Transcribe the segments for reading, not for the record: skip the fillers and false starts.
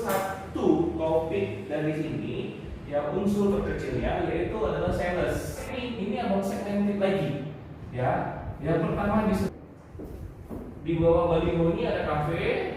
satu topik dari sini, ya unsur terkecilnya yaitu adalah sales. Ini abang segmented lagi, ya. Yang pertama di bawah baliho ini ada kafe.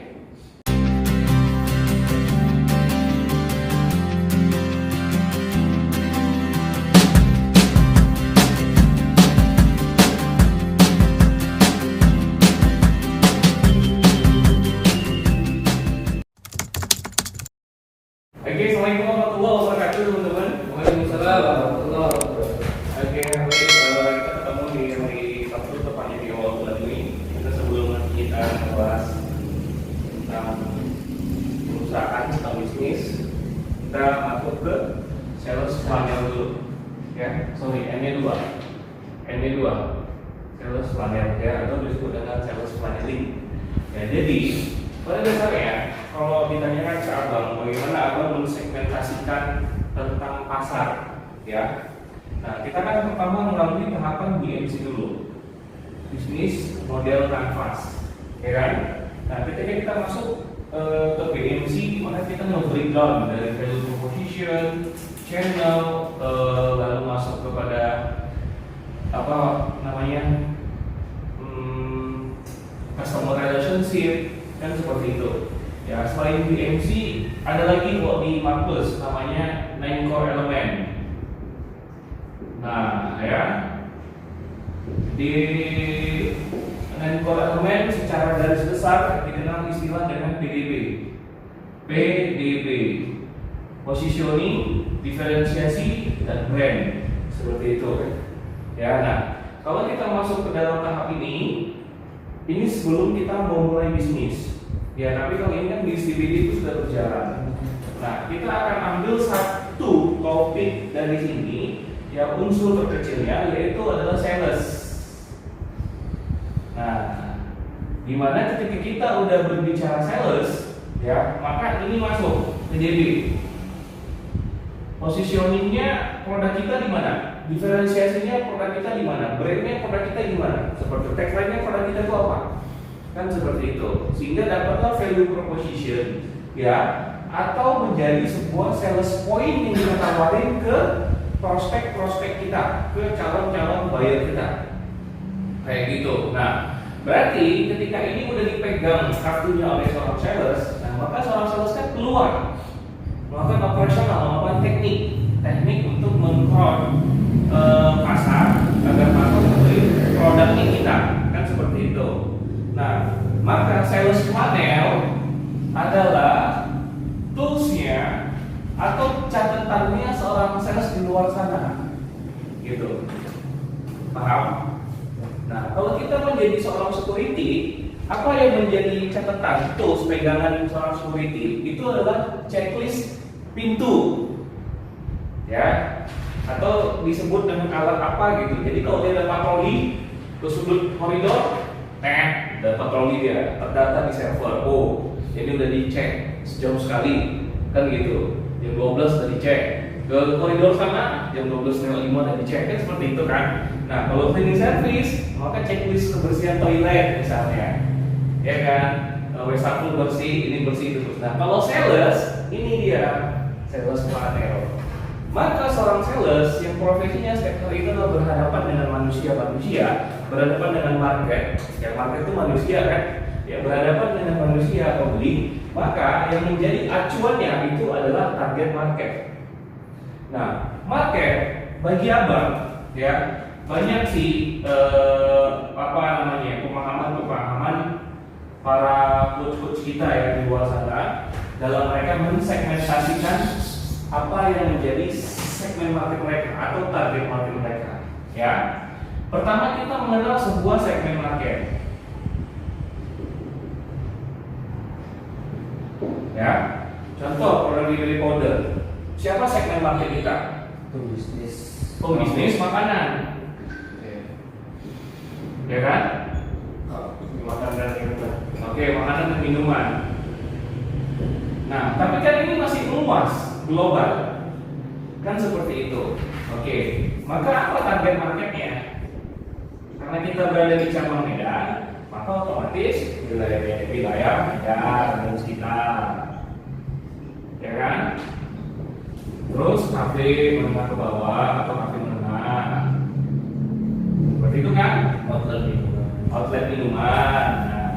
Oke, assalamualaikum warahmatullahi wabarakatuh teman-teman. Waalaikumsalam warahmatullahi wabarakatuh. Oke, hari ini kita ketemu di hari Sabtu, tepatnya di awal bulan ini. Kita sebelum kita membahas tentang perusahaan, tentang bisnis, kita masuk ke sales funnel dulu. Ya, sorry, N-nya 2. Sales funnel ya, atau disebut dengan sales funneling. Ya, jadi pada dasarnya kalau ditanyakan ke abang, bagaimana abang mensegmentasikan tentang pasar, ya? Nah, kita kan pertama melalui tahapan BMC dulu, bisnis model canvas, ya kan? Nah, ketika kita masuk ke BMC, di mana kita nge-breakdown dari value proposition, channel, lalu masuk kepada apa namanya customer relationship, dan seperti itu. Ya, selain BMC, ada lagi kok di Marcus namanya 9 core element. Nah, ya, di 9 core element secara garis besar dikenal istilah dengan PDB. Positioning, diferensiasi, dan brand. Seperti itu. Ya, nah, kalau kita masuk ke dalam tahap ini sebelum kita mau mulai bisnis. Ya, tapi kalau ini kan di CBD itu sudah berjalan. Nah, kita akan ambil satu topik dari sini, ya unsur terkecilnya yaitu adalah sales. Nah, dimana ketika kita udah berbicara sales, ya maka ini masuk ke DB. Positioningnya produk kita di mana? Diferensiasinya produk kita di mana? Brandnya produk kita di mana? Seperti tagline-nya produk kita itu apa? Kan seperti itu, sehingga dapatlah value proposition, ya, atau menjadi sebuah sales point yang kita tawarin ke prospek-prospek kita, ke calon-calon buyer kita, kayak gitu. Nah, berarti ketika ini udah dipegang kartunya oleh seorang sales, nah maka seorang sales kan keluar melakukan operasional, melakukan teknik untuk mengcrawl pasar agar pasar membeli produknya kita, kan seperti itu. Nah, maka sales funnel adalah toolsnya atau catatannya seorang sales di luar sana, gitu. Paham? Nah, kalau kita menjadi seorang security, apa yang menjadi catatan tools pegangan seorang security itu adalah checklist pintu, ya, atau disebut dengan alat apa gitu. Jadi kalau dia ada patroli ke sudut koridor, ada patroli dia, terdata di server. Oh, ini udah dicek sejam sekali, kan gitu. Jam 12 udah dicek. Ke koridor sana, jam 12.05 udah dicek, kan seperti itu kan. Nah, kalau cleaning service, maka checklist kebersihan toilet misalnya, ya kan. Wastafel bersih, ini bersih itu. Nah, kalau sales, ini dia sales funnel. Maka seorang sales yang profesinya setiap hari itu adalah berhadapan dengan manusia-manusia, berhadapan dengan market, yang market itu manusia kan, ya berhadapan dengan manusia pembeli, maka yang menjadi acuannya itu adalah target market. Nah, market bagi abang, ya banyak sih pemahaman para coach kita ya di luar sana dalam mereka mensegmentasikan apa yang menjadi segmen market mereka atau target market mereka, ya. Pertama kita mengenal sebuah segmen market, ya. Contoh produk delivery powder. Siapa segmen market kita? Pembisnis makanan, ya kan? Makanan dan minuman. Oke, makanan dan minuman. Nah, tapi kan ini masih luas, global, kan seperti itu. Oke, maka apa target marketnya? Karena kita berada di cabang Medan, maka otomatis wilayah Medan dan sekitar. kafe menengah ke bawah atau kafe menengah. Seperti itu kan? Outlet minuman. Nah,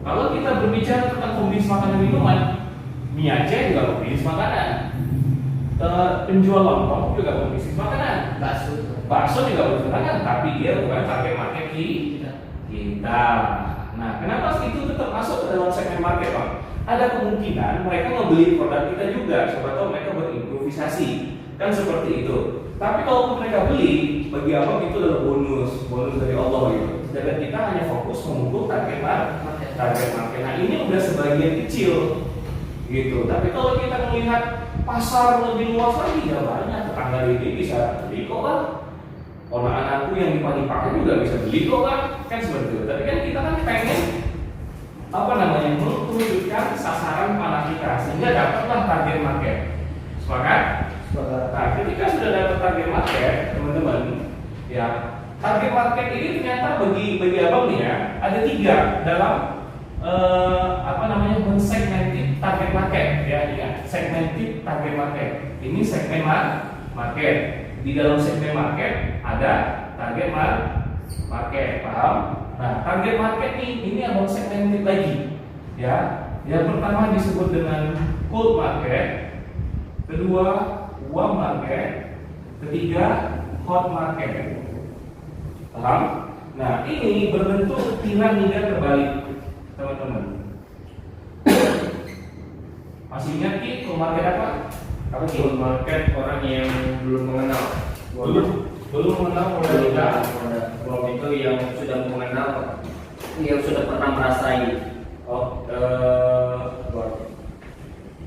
kalau kita berbicara tentang pembisnis makanan minuman, mie Aceh juga pembisnis makanan. Penjual lontong juga pembisnis makanan. Bakso juga pembisnis makanan, tapi dia bukan target market kita. Nah, kenapa itu tetap masuk ke dalam segmen market, Pak? Ada kemungkinan mereka membeli produk kita juga, siapa tahu mereka berimprovisasi, kan seperti itu. Tapi kalau mereka beli, bagi abang itu adalah bonus dari Allah gitu. Sedangkan kita hanya fokus memukul target market. Nah, ini udah sebagian kecil, gitu. Tapi kalau kita melihat pasar lebih luas lagi, ya banyak tetangga ini bisa beli kok, Bang. Anak-anakku yang di Panipakan juga bisa beli kok, Bang. Kan seperti itu. Tapi kan kita kan pengen menunjukkan sasaran panah kita sehingga dapatlah target market. Sepakat? Nah, ketika sudah dapat target market, teman-teman, ya target market ini ternyata bagi abang nih ya ada 3 dalam mensegmented target market ya, segmented target market. Ini segmen market. Di dalam segmen market ada target market, paham? Nah, target market ini abang segmented lagi, ya. Yang pertama disebut dengan cold market, kedua warm market, ketiga hot market, paham? Nah, ini berbentuk piramida terbalik, teman-teman. Masih ingat Ki, cold market apa? Apa Cold market orang yang belum mengenal. Belum mengenal produk kita. Warm itu yang sudah mengenal, yang sudah pernah merasai.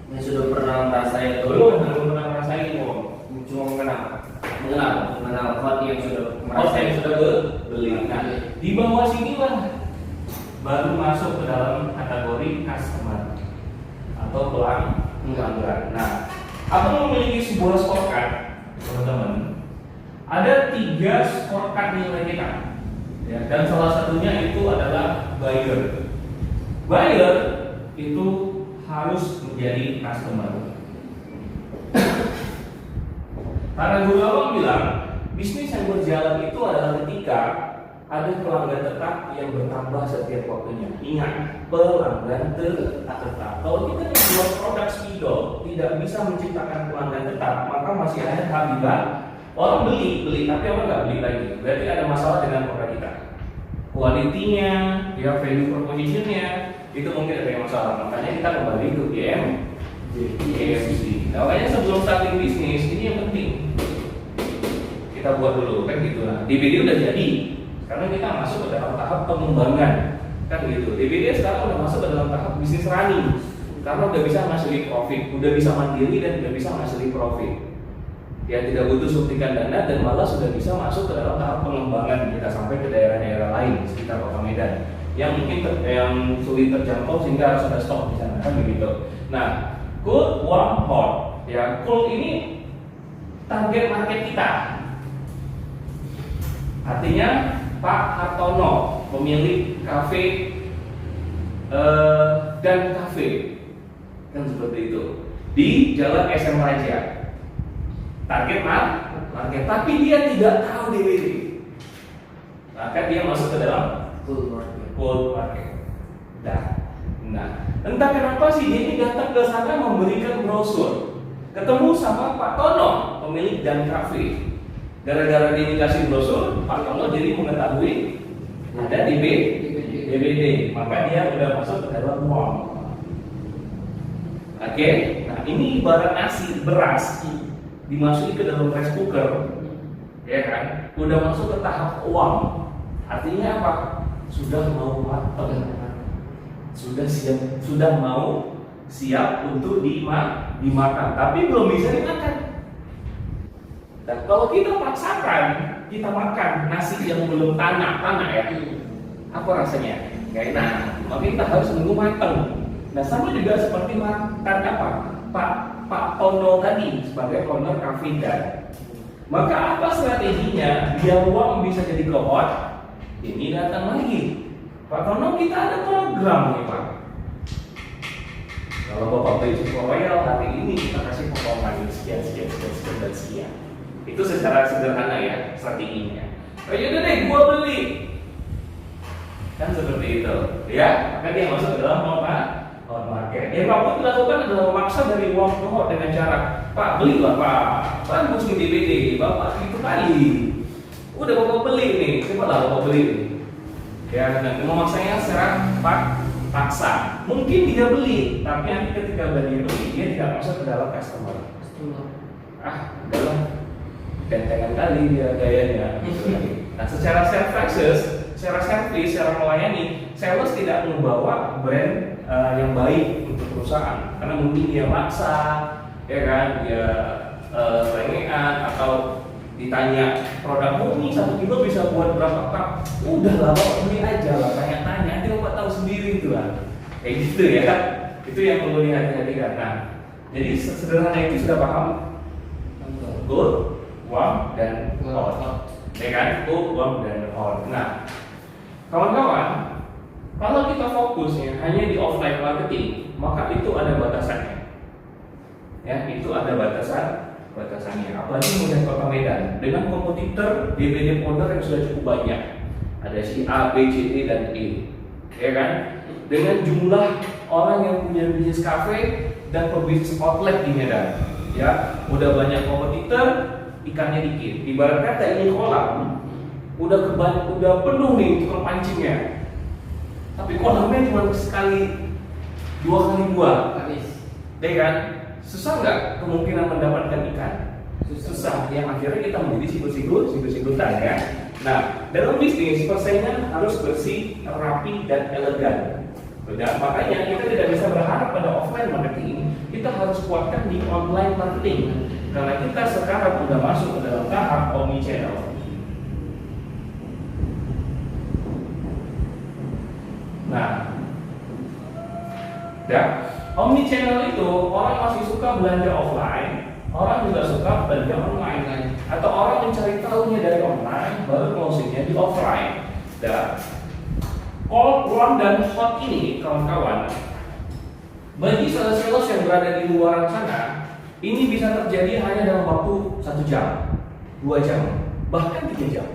Yang sudah pernah merasai itu belum pernah merasain kok. Cuma mengenal hot yang sudah Yang sudah beli. Nah, di bawah sini lah baru masuk ke dalam kategori customer atau pelanggan. Nah, aku memiliki sebuah scorecard, teman-teman. Ada 3 scorecard nilai kita, ya, dan salah satunya itu adalah buyer. Buyer itu harus menjadi customer. Para guru awam bilang, bisnis yang berjalan itu adalah ketika ada pelanggan tetap yang bertambah setiap waktunya. Ingat, pelanggan tetap. Kalau kita membuat produk spidol tidak bisa menciptakan pelanggan tetap, maka masih ada habibat. Orang beli, tapi orang nggak beli lagi. Berarti ada masalah dengan produk kita. Kualitinya, ya value propositionnya, itu mungkin ada yang masalah. Makanya kita kembali ke GMC. Nah, makanya sebelum starting bisnis ini yang penting kita buat dulu, kan gitu lah. DVD udah jadi, karena kita masuk ke dalam tahap pengembangan, kan gitu. DVD sekarang udah masuk ke dalam tahap bisnis running, karena udah bisa menghasilkan profit, udah bisa mandiri dan udah bisa menghasilkan profit. Ya tidak butuh suntikan dana dan malah sudah bisa masuk ke dalam tahap pengembangan kita sampai ke daerah-daerah lain di sekitar Kota Medan yang mungkin yang sulit terjangkau sehingga harus ada stok di sana, kan begitu. Nah, cold, warm, hot. Ya, cold ini target market kita. Artinya Pak Hartono, pemilik kafe dan kafe, kan seperti itu di Jalan SM Raja. Target market, tapi dia tidak tahu DVD. Maka dia masuk ke dalam cold market. Nah, entah kenapa sih dia ini datang ke sana memberikan brosur. Ketemu sama Pak Tono, pemilik dan kafe. Gara-gara dia dikasih brosur, Pak Tono jadi mengetahui ada DVD. Maka dia udah masuk ke dalam uang. Oke, nah ini ibarat nasi beras dimasuki ke dalam rice cooker, ya kan? Udah masuk ke tahap uang. Artinya apa? Sudah mau matang, sudah mau siap untuk dimakan, tapi belum bisa dimakan. Dan kalau kita paksakan, kita makan nasi yang belum tanah ya, apa rasanya? Gak enak. Maka kita harus nunggu matang. Nah, sama juga seperti makan apa? Pak Tono tadi sebagai owner kafe dan. Maka apa strateginya biar uang bisa jadi kehot? Ini datang lagi. Pak Tono, kita ada program nih Pak. Kalau Bapak beli sesuatu royal hari ini kita kasih potongan sekian, dan sekian. Itu secara sederhana ya strateginya. Oh yaudah deh, gua beli. Kan seperti itu, ya. Maka dia masuk ke dalam on market. Yang Bapak dilakukan adalah memaksa dari uang pokok dengan cara, Pak belilah Pak, bagus nih DVD, Bapak itu kali. Udah Bapak beli nih, cobalah Bapak beli nih. Ya, dan memaksanya secara paksa. Mungkin dia beli, tapi nanti ketika dia beli, dia tidak masuk ke dalam customer. Dalam gantengan kali dia gayanya. Nah, secara service, secara melayani, sales tidak membawa brand yang baik untuk perusahaan, karena mungkin dia maksa, ya kan, dia lengean atau ditanya produkmu ini 1 kilo bisa buat berapa cup? Udahlah Bapak beli aja lah, tanya-tanya, nanti Bapak tahu sendiri itu lah. Kayak gitu ya, itu yang perlu dihati-hatikan. Nah, jadi sederhana itu sudah paham? Goal, uang, dan out. Ya kan? Goal, uang, dan out. Nah, kawan-kawan, kalau kita fokusnya hanya di offline marketing, maka itu ada batasannya. Ya, itu ada batasannya. Apalagi kemudian Kota Medan dengan kompetitor DBD folder yang sudah cukup banyak. Ada si A, B, C, D, dan E. Ya kan? Dengan jumlah orang yang punya bisnis cafe dan pebisnis outlet di Medan. Ya, udah banyak kompetitor, ikannya dikit. Ibarat kata ini kolam, udah penuh nih tukang pancingnya. Tapi kolamnya cuma sekali, 2 kali buat. Ya kan? Susah nggak kemungkinan mendapatkan ikan? Susah. Yang akhirnya kita menjadi sikut-sikutan ya. Nah, dalam bisnis persaingan harus bersih, rapi, dan elegan. Dan makanya kita tidak bisa berharap pada offline marketing, kita harus kuatkan di online marketing. Karena kita sekarang sudah masuk ke dalam tahap omnichannel. Nah, ya, omnichannel itu orang masih suka belanja offline, orang juga suka belanja online, atau orang mencari tahunya dari online, baru closingnya di offline. Dan cold, warm, dan hot ini, kawan-kawan, bagi sales yang berada di luar sana, ini bisa terjadi hanya dalam waktu 1 jam, 2 jam, bahkan 3 jam.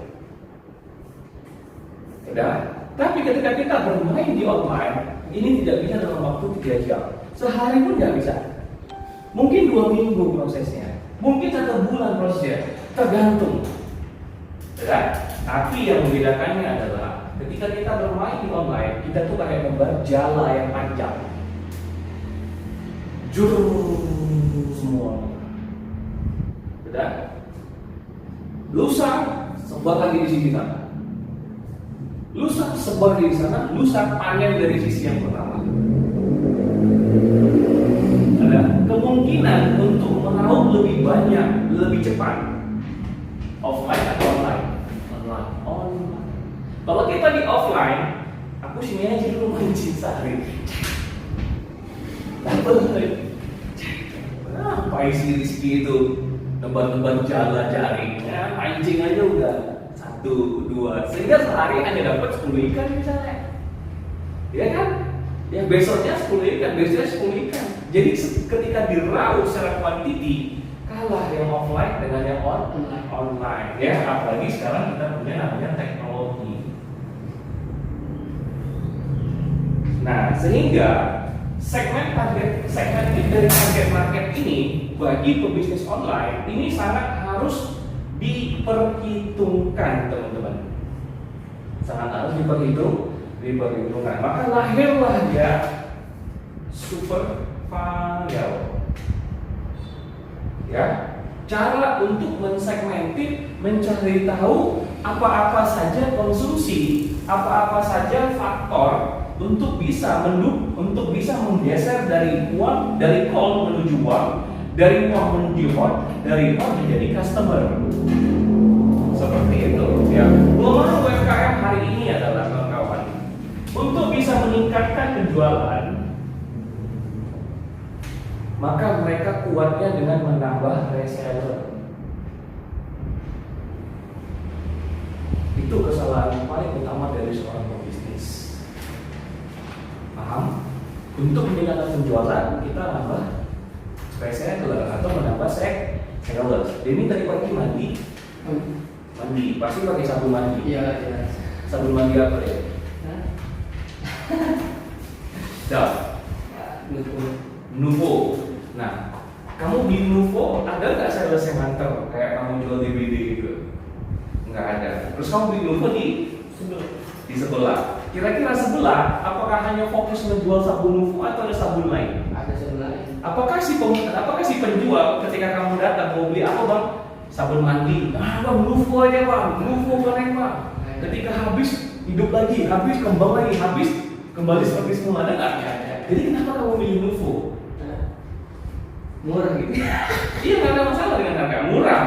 Udah. Tapi ketika kita bermain di online, ini tidak bisa dalam waktu 3 jam. Sehari pun nggak bisa. Mungkin 2 minggu prosesnya, mungkin 1 bulan prosesnya, tergantung. Ya? Tapi yang membedakannya adalah ketika kita bermain di online, kita tuh kayak gambar jala yang panjang. Semua. Udah. Lusa sebar lagi di sini sana. Lusa sebar di sana, lusa panen dari sisi yang pertama. Ada kemungkinan untuk meraup lebih banyak, lebih cepat. Offline atau online? Online. Kalau kita di offline, aku sini aja dulu mancing sehari. Kenapa isi Rizky itu neban-neban jala jaring? Ya, mancing aja udah 1, 2, sehingga sehari hanya dapat 10 ikan misalnya. Ya kan? Ya besoknya 10 ikan, besoknya 10 ikan. Jadi ketika diraup secara kuantiti, kalah yang offline dengan yang online. Ya, apalagi sekarang kita punya namanya teknologi. Nah, sehingga segmen dari target market ini bagi pebisnis online ini sangat harus diperhitungkan, teman-teman. Sangat harus diperhitungkan. Maka lahirlah ya Super Value. Ya, cara untuk mensegmentir, mencari tahu apa-apa saja konsumsi, apa-apa saja faktor untuk bisa menggeser dari uang, dari call menuju uang, dari uang menuju hot, dari hot menjadi customer. Seperti itu. Ya, kelemahan UMKM hari ini adalah, kawan-kawan, untuk bisa meningkatkan penjualan, maka mereka kuatnya dengan menambah reseller. Itu kesalahan paling utama dari seorang pebisnis. Paham? Untuk meningkatkan penjualan, kita nambah reseller atau menambah Denny tadi pagi mandi, pasti pakai sabun mandi. Iya. Sabun mandi apa ya? Dove. Nuvo. Nah, kamu di Nuvo ada nggak sales yang nganter kayak kamu jual DVD gitu? Nggak ada. Terus kamu beli Nuvo di sebelah. Kira-kira sebelah, apakah hanya fokus menjual sabun Nuvo atau ada sabun lain? Ada sabun lain. Apakah si penjual ketika kamu datang mau beli apa bang? Sabun mandi. Ah bang, Nuvo aja bang, Nuvo keren bang. Ketika habis hidup lagi, habis kembang lagi, habis kembali seperti semula, ada nggak? Jadi kenapa kamu milih Nuvo? Murah gitu. Iya nggak ada masalah dengan harga murah.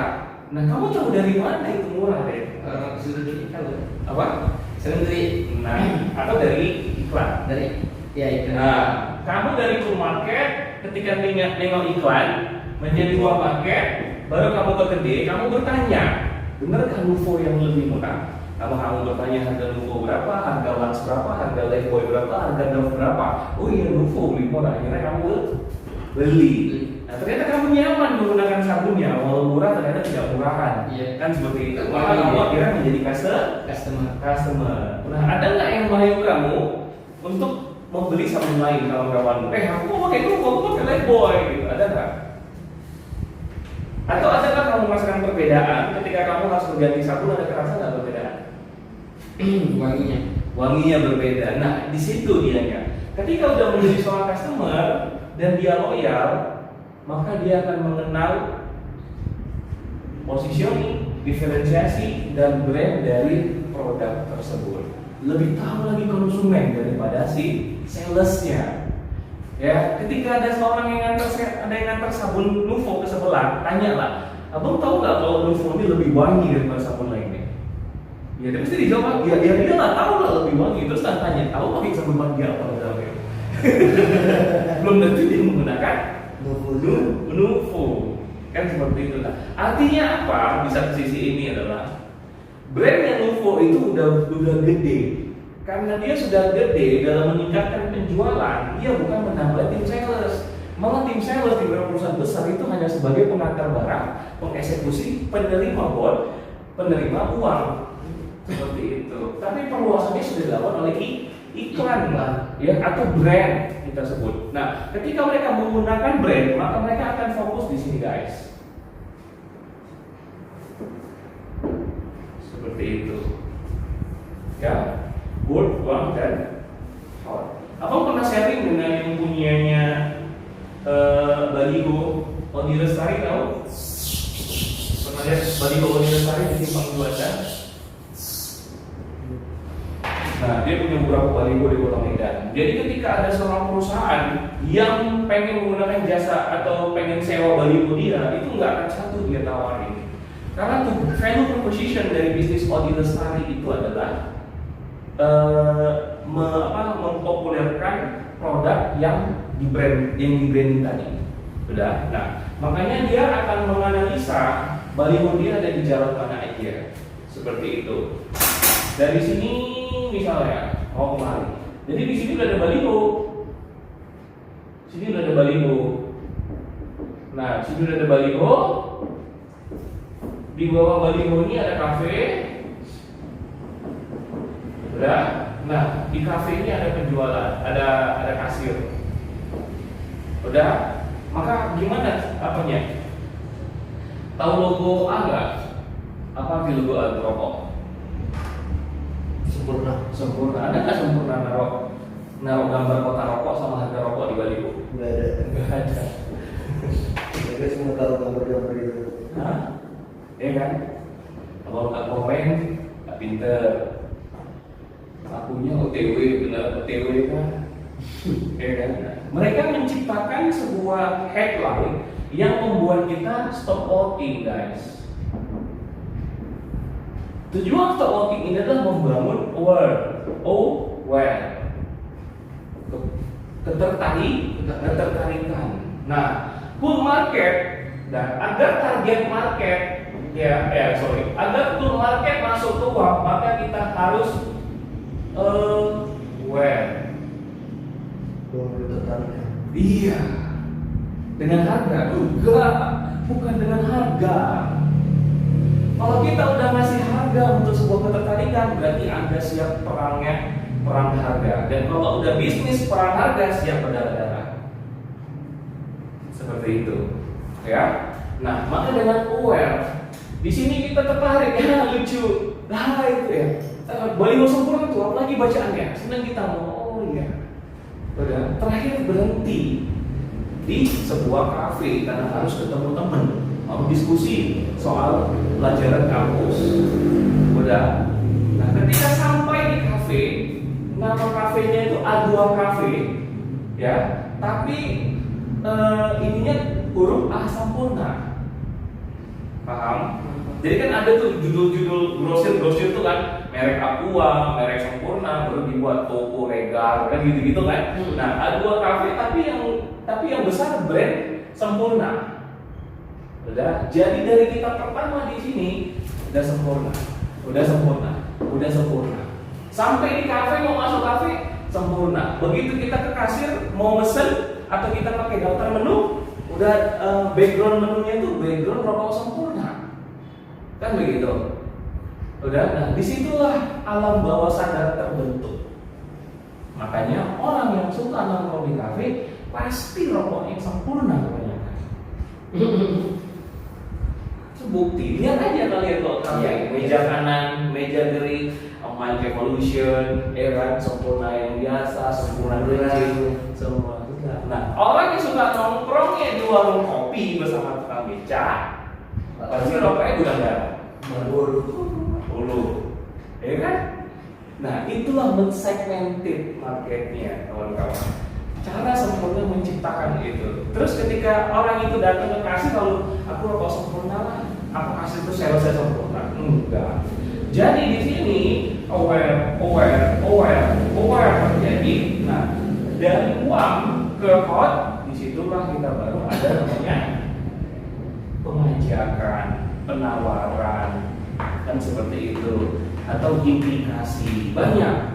Nah kamu tahu dari mana itu murah deh? Sudah dari iklan. Apa? Sering dari. Nah atau dari iklan? Dari. Ya iklan. Nah kamu dari full market ketika nengok iklan menjadi buah market, baru kamu ke kedai, kamu bertanya, benarkah Nuvo yang lebih murah? Kamu bertanya harga Nuvo berapa, harga Lux berapa, harga Lifebuoy berapa, harga Dove berapa? Oh iya Nuvo lebih murah. Akhirnya kamu beli. Nah, ternyata kamu nyaman menggunakan sabunnya, walau murah ternyata tidak murahan. Iya. Kan seperti itu. Iya. Maka kamu akhirnya menjadi customer. Nah, ada nggak yang merayu kamu untuk membeli sabun lain kawan-kawanmu? Aku mau pakai Nuvo, aku pakai Lifebuoy gitu. Ada nggak? Atau adakah kamu merasakan perbedaan ketika kamu harus berganti sabun? Ada kerasa nggak perbedaan? Wanginya berbeda. Nah, di situ dianya. Ketika udah menjadi seorang customer dan dia loyal, maka dia akan mengenal positioning, diferensiasi dan brand dari produk tersebut. Lebih tahu lagi konsumen daripada si salesnya. Ya, ketika ada seorang yang nganter sabun Nuvo ke sebelah, tanyalah, abang tahu nggak kalau Nuvo ini lebih wangi daripada sabun lainnya? Ya, dia mesti dijawab, dia nggak tahu lah lebih wangi. Terus tanya, tahu pakai sabun mandi apa misalnya? Belum tentu dia menggunakan Nuvo. Kan seperti itu lah. Artinya apa? Di satu sisi ini adalah brandnya Nuvo itu udah gede. Karena dia sudah gede dalam meningkatkan penjualan, dia bukan menambah tim sales. Malah tim sales di perusahaan besar itu hanya sebagai pengantar barang, pengeksekusi, penerima bond, penerima uang. Seperti itu. Tapi perluasannya sudah dilakukan oleh iklan ya, atau brand kita sebut. Nah, ketika mereka menggunakan brand, maka mereka akan fokus di sini, guys. Seperti itu. Ya. Good, warm, dan hot. Abang pernah sharing dengan yang punyanya baliho Odi Lestari, tahu? Pernah lihat baliho Odi Lestari di Simpang Juanda? Nah, dia punya beberapa baliho di Kota Medan. Jadi ketika ada seorang perusahaan yang pengen menggunakan jasa atau pengen sewa baliho dia, itu nggak akan satu dia tawarin. Karena tuh value proposition dari bisnis Odi Lestari itu adalah mempopulerkan produk yang di branding tadi. Sudah. Nah, makanya dia akan menganalisa baliho dia ada di jalan mana aja. Seperti itu. Dari sini misalnya, kemari. Jadi di sini udah ada baliho. Sini udah ada baliho. Nah, sini udah ada baliho. Di bawah baliho ini ada kafe. Udah. Nah, di kafe ini ada penjualan, ada kasir. Udah. Maka gimana apanya? Tahu logo A nggak? Apa arti logo A rokok? Sempurna. Ada nggak sempurna naruh gambar kota rokok sama harga rokok di baliho? Nggak ada. Mereka semua tahu gambar-gambar itu. Hah? Ya kan? Kalau nggak komen, nggak pinter. Akunya OTW, benar OTW kan? Ya kan? Mereka menciptakan sebuah headline yang membuat kita stop walking, guys. Tujuan stop walking ini adalah membangun aware, ketertarikan. Nah, full market dan agar target market agar full market masuk ke uang, maka kita harus aware. Iya. Dengan harga? Enggak, bukan dengan harga. Kalau kita udah ngasih harga untuk sebuah ketertarikan, berarti Anda siap perang harga. Dan kalau udah bisnis perang harga, siap berdarah-darah. Seperti itu, ya. Nah, maka dengan aware, di sini kita tertarik, ya lucu, nah itu ya. Baliho sempurna tuh, apalagi bacaannya, senang kita mau, oh iya. Udah, terakhir berhenti di sebuah kafe karena harus ketemu temen, mau diskusi soal pelajaran kampus. Udah, nah ketika sampai di kafe, nama kafenya itu A2 Cafe, ya, tapi ininya huruf A sempurna, paham? Jadi kan ada tuh judul-judul grosir tuh kan, merek Aqua, merek Sempurna, baru dibuat Toko, Regal, kan gitu-gitu kan. Nah, A2 Cafe tapi yang besar brand Sempurna. Udah, jadi dari kita pertama di sini udah sempurna. Sampai di kafe, mau masuk kafe sempurna. Begitu kita ke kasir mau mesen atau kita pakai daftar menu, udah background menunya itu background rokok Sempurna. Kan begitu. Udah, nah disitulah alam bawah sadar terbentuk. Makanya orang yang suka nongkrong di kafe pasti rokoknya Sempurna kebanyakan. Bukti, lihat aja kalian kalau kalian meja kanan, meja kiri, Mind Revolution, kan Sempurna yang biasa, Sempurna Racing, semua. Nah, orang yang suka nongkrongnya di warung kopi bersama tukang beca, pasti rokoknya gudang garam. Marlboro, ya kan? Nah, itulah men-segmented marketnya, kawan-kawan. Cara Sempurna menciptakan itu. Terus ketika orang itu datang ke kasir, lalu aku rokok Sempurna lah, aku kasih itu salesnya Sempurna. Enggak. Jadi di sini aware terjadi. Nah, dari uang ke hot, disitulah kita baru ada namanya pengajakan, penawaran, kan seperti itu, atau implikasi banyak.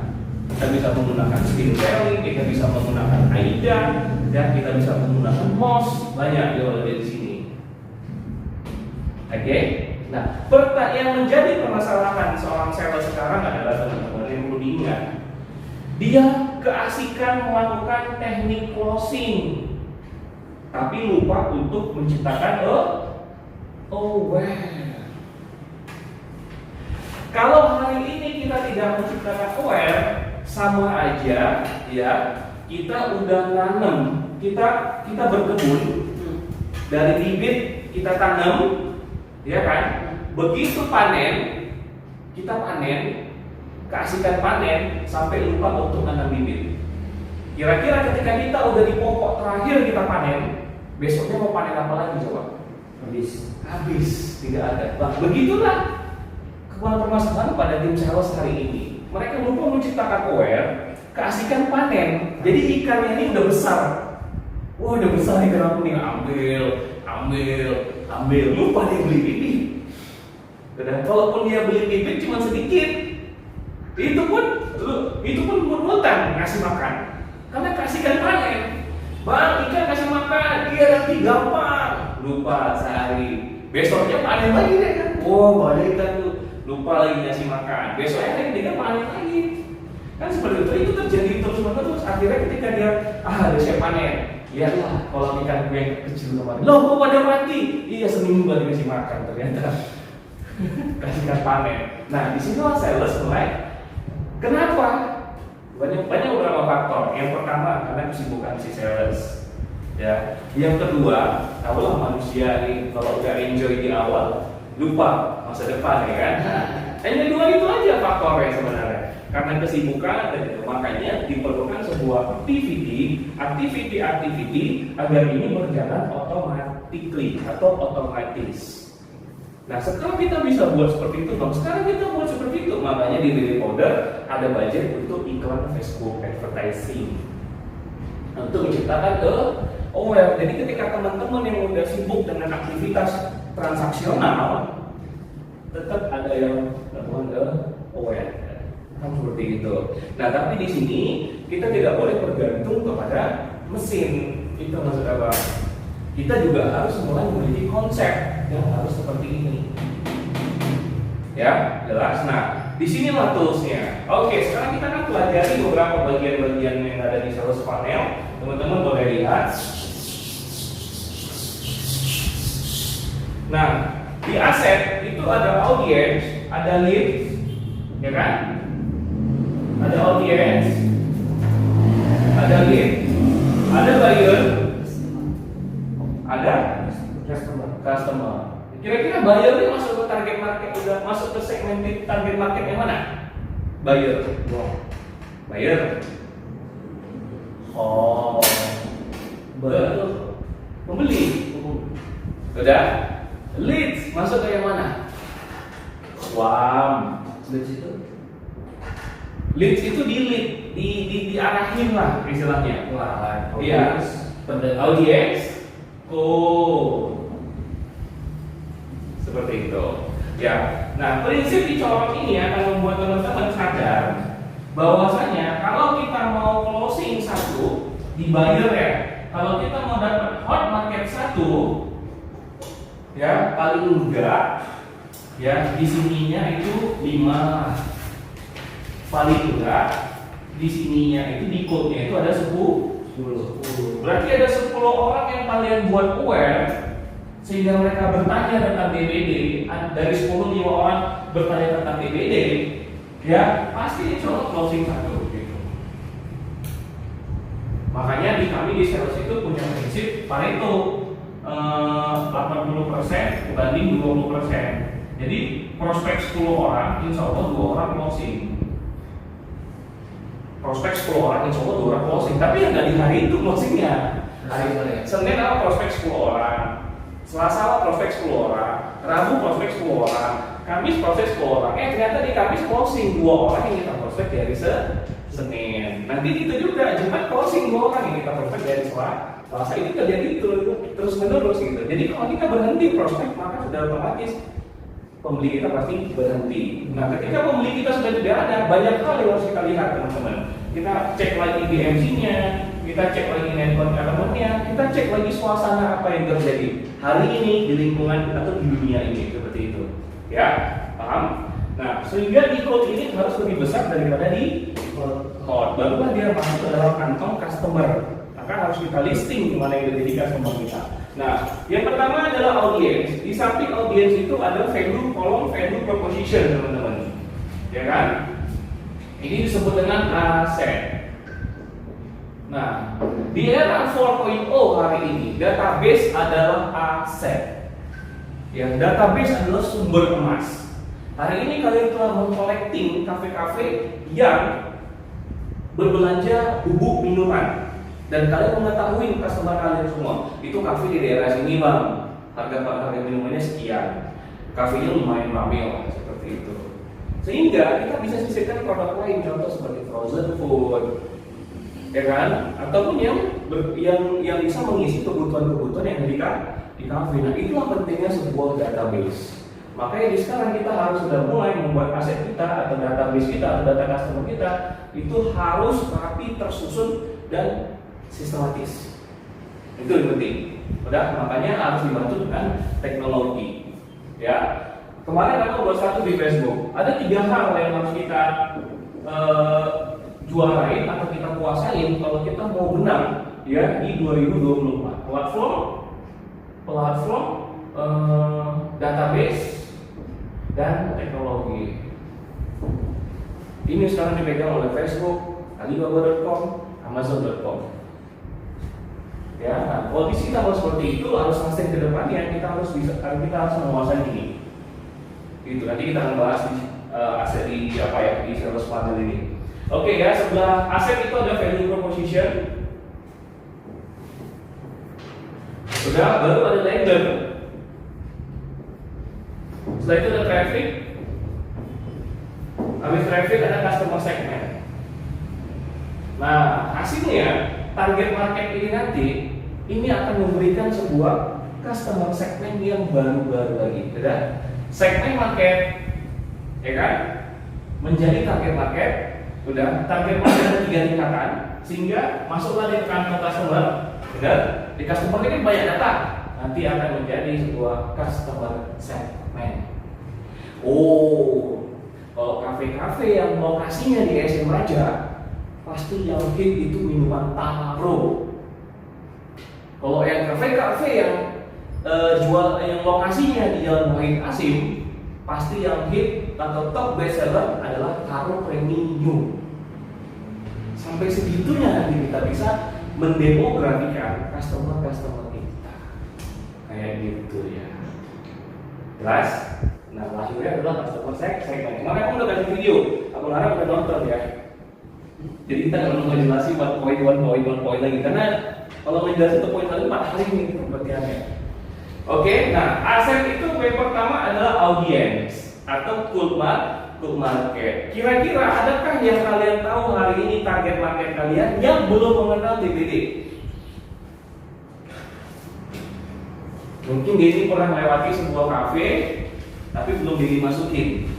Kita bisa menggunakan skin selling, kita bisa menggunakan AIDA, dan kita bisa menggunakan MOS, banyak di sini. Oke. Nah, yang menjadi permasalahan seorang sales sekarang adalah teman-teman yang perlu diingat. Dia keasikan melakukan teknik closing, tapi lupa untuk menciptakan aware. Kalau hari ini kita tidak menciptakan aware, sama aja ya kita udah nanam, kita berkebun dari bibit kita tanam, ya kan? Begitu panen, kita panen, keasikan panen sampai lupa untuk nanam bibit. Kira-kira ketika kita udah di pokok terakhir kita panen, besoknya mau panen apa lagi coba? Habis, tidak ada. Nah, begitulah permasalahan pada tim sales hari ini. Mereka lupa menciptakan aware, keasikan panen. Jadi ikannya ini udah besar. Wah, udah besar ikan aku nih, ambil. Lupa dia beli bibit. Dan kalaupun dia beli bibit cuma sedikit, itu pun mut-mutan ngasih makan. Karena keasikan panen. Bang, ikan kasih makan, iya nanti gampang. Lupa sehari. Besoknya panen lagi deh kan. Wah, banyak ikan tuh. Lupa lagi ngasih makan, besoknya hari dia panen lagi. Kan seperti itu terjadi terus. Akhirnya ketika dia ada siap panen, lihatlah kalau ikan gue yang kecil kemarin, loh kok pada mati? Iya, seminggu gak dikasih makan ternyata. Kasihkan panen. Nah, di sini sales mulai. Kenapa? Banyak beberapa faktor. Yang pertama karena kesibukan si sales. Ya. Yang kedua, tahulah manusia nih kalau udah enjoy di awal, lupa masa depan, ya kan? Hanya dua itu aja faktornya sebenarnya. Karena kesibukan dan itu makanya diperlukan sebuah activity agar ini berjalan automatically atau otomatis. Nah, sekarang kita bisa buat seperti itu, dong. Sekarang kita buat seperti itu. Makanya di Daily Powder ada budget untuk iklan Facebook advertising untuk menciptakan aware. Jadi ketika teman-teman yang udah sibuk dengan aktivitas transaksional, tetap ada yang melakukan aware, kan seperti itu. Nah, tapi di sini kita tidak boleh bergantung kepada mesin. Itu maksud apa? Kita juga harus mulai memiliki konsep yang harus seperti ini. Ya, jelas. Nah, di sinilah toolsnya. Oke, sekarang kita akan pelajari beberapa bagian-bagian yang ada di sales funnel. Teman-teman boleh lihat. Nah, di aset itu ada audience, ada lead, ya kan? Ada audience, ada lead, ada buyer, ada customer. Kira-kira buyer ini masuk ke target market, udah masuk ke segmen target market yang mana? Buyer. Buyer. Oh, betul. Pembeli. Udah. Leads masuk ke yang mana? Wow. Leads itu diarahin lah istilahnya. Wah, Iya. Audience. Oh. Seperti itu. Ya. Nah, prinsip di colok ini akan membuat teman-teman sadar bahwasanya kalau kita mau closing satu di buyer ya, kalau kita mau dapat hot market satu, ya paling enggak ya di sininya itu 5, paling enggak di sininya itu di code-nya itu ada 10. Berarti ada 10 orang yang kalian buat aware sehingga mereka bertanya tentang DBD. Dari 10, 5 orang bertanya tentang DBD, ya pasti insya closing satu gitu. Makanya di kami di sales itu punya prinsip Pareto 80% banding 20%. Jadi prospek 10 orang, insya Allah 2 orang closing. Prospek 10 orang, insya Allah 2 orang closing. Tapi yang nggak di hari itu closingnya. Hari Senin apa prospek 10 orang, Selasa apa prospek 10 orang, Rabu prospek 10 orang, Kamis prospek 10 orang. Ternyata di Kamis closing 2 orang yang kita prospek dari Senin. Nanti itu juga Jumat closing 2 orang yang kita prospek dari Selasa. Ini terjadi terus menerus gitu. Jadi kalau kita berhenti prospek, maka sudah otomatis pembeli kita pasti berhenti. Nah, ketika pembeli kita sudah tidak ada, banyak hal yang harus kita lihat teman-teman. Kita cek lagi BMC-nya, kita cek lagi network elemennya, kita cek lagi suasana apa yang terjadi hari ini di lingkungan atau di dunia ini, seperti itu. Ya, paham? Nah, sehingga di code ini harus lebih besar daripada di code. Barulah dia masuk ke dalam kantong customer. Maka harus kita listing di mana yang jadi customer kita. Nah, yang pertama adalah audience. Di samping audience itu ada value column, value proposition, teman-teman. Ya kan? Ini disebut dengan aset. Nah, di era 4.0 hari ini, database adalah aset. Ya, database adalah sumber emas. Hari ini kalian telah mengcollecting kafe-kafe yang berbelanja bubuk minuman. Dan kalian mengetahui customer kalian semua, itu kafe di daerah sini bang, harga minumannya sekian, kafenya lumayan ramai lah, seperti itu. Sehingga kita bisa sisihkan produk lain, contoh seperti frozen food, ya kan, ataupun yang bisa mengisi kebutuhan-kebutuhan yang ada di kafe. Nah, itulah pentingnya sebuah database. Makanya di sekarang kita harus sudah mulai membuat aset kita atau database kita atau data customer kita itu harus rapi, tersusun dan sistematis. Itu yang penting. Udah, makanya harus dibantu dengan teknologi. Ya. Kemarin aku buat satu di Facebook. Ada 3 hal yang harus kita juarain atau kita kuasain kalau kita mau menang ya di 2024. Platform, database dan teknologi. Ini sekarang dipegang oleh Facebook, Alibaba.com, Amazon.com. Ya, nah, kondisi kita harus seperti itu, harus sustain ke depannya, kita harus menguasai ini. Itu nanti kita akan bahas di aset di sales funnel ini. Oke ya, sebelah aset itu ada value proposition. Sudah, baru ada label. Setelah itu ada traffic. Habis traffic ada customer segment. Nah, hasilnya target market ini nanti ini akan memberikan sebuah customer segment yang baru-baru lagi, sudah segmen market, ya kan, menjadi target market, sudah target market ada 3 tingkatan, sehingga masuklah di kantong customer, sudah di customer ini banyak data, nanti akan menjadi sebuah customer segment. Oh, kalau kafe-kafe yang lokasinya di SM Raja, pasti yang hit itu minuman taro. Kalau yang kafe-kafe yang jual yang lokasinya di Jalan Wahid Asim, pasti yang hit atau top best seller adalah taro premium. Sampai segitunya nanti kita bisa mendemografikan customer-customer kita. Kayak gitu ya. Jelas? Nah, lahirnya adalah customer segment. Makanya aku udah kasih video, aku harap udah nonton ya. Jadi kita nggak perlu ngejelasin one point lagi, karena kalau ngejelasin itu poin lagi 4 hari nih pengertiannya. Oke, nah aset itu yang pertama adalah audience atau cold market. Kira-kira adakah yang kalian tahu hari ini target market kalian yang belum mengenal TBD? Mungkin dia ini pernah melewati sebuah kafe, tapi belum dimasukin.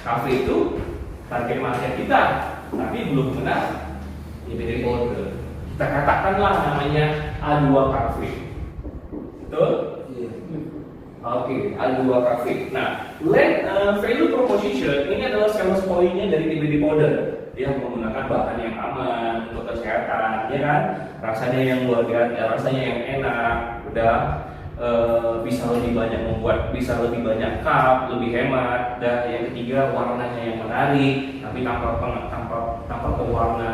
Kafe itu target market kita, tapi belum mengenal TBD order. Kita katakanlah namanya A2 Cafe. Betul? Iya. Oke, A2 Cafe. Nah, value proposition ini adalah sales point-nya dari TBD powder. Dia menggunakan bahan yang aman untuk kesehatan, ya kan? Rasanya yang luar biasa, rasanya yang enak, udah bisa lebih banyak membuat, bisa lebih banyak cup, lebih hemat. Dan yang ketiga warnanya yang menarik, tapi tanpa pewarna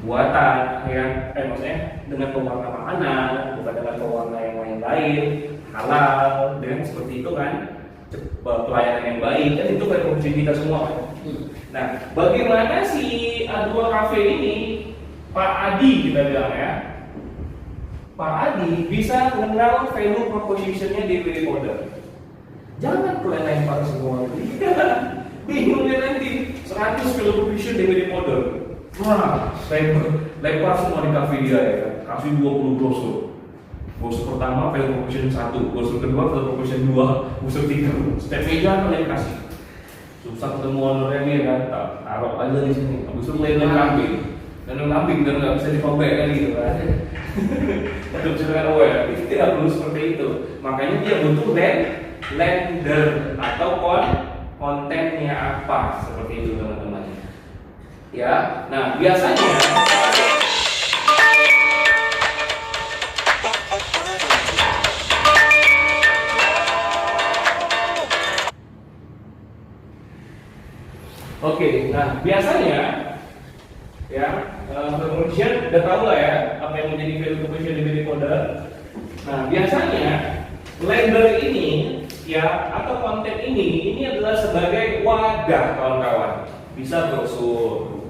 buatan, ya, maksudnya dengan pewarna makanan, bukan dengan pewarna yang lain, halal, dengan seperti itu kan, pelayanan yang baik, dan itu kan fungsi kita semua kan. Nah, bagaimana si A2 Cafe ini, Pak Adi kita bilang ya, Pak Adi bisa mengenal value proposition-nya di TBD powder. Jangan kalian lempar semua, bingung ya nanti 100 value proposition TBD powder. Wah, lempar semua di kafe dia ya kan, kasih 20 brosur. Brosur pertama value proposition 1, brosur kedua value proposition 2, brosur 3. Setiap meja kalian kasih. Susah ketemu ownernya nih kan, taruh aja di sini. Habis itu mulai kambing. Dan kambing dan nggak bisa dikobek kan gitu kan. Untuk secara aware, itu tidak perlu seperti itu. Makanya dia butuh lender atau kontennya apa, seperti itu teman-teman. Ya, nah biasanya Oke, nah biasanya ya proposition udah tahu lah ya apa yang menjadi value proposition di TBD powder. Nah biasanya lender ini ya atau konten ini adalah sebagai wadah kawan-kawan. Bisa brosur,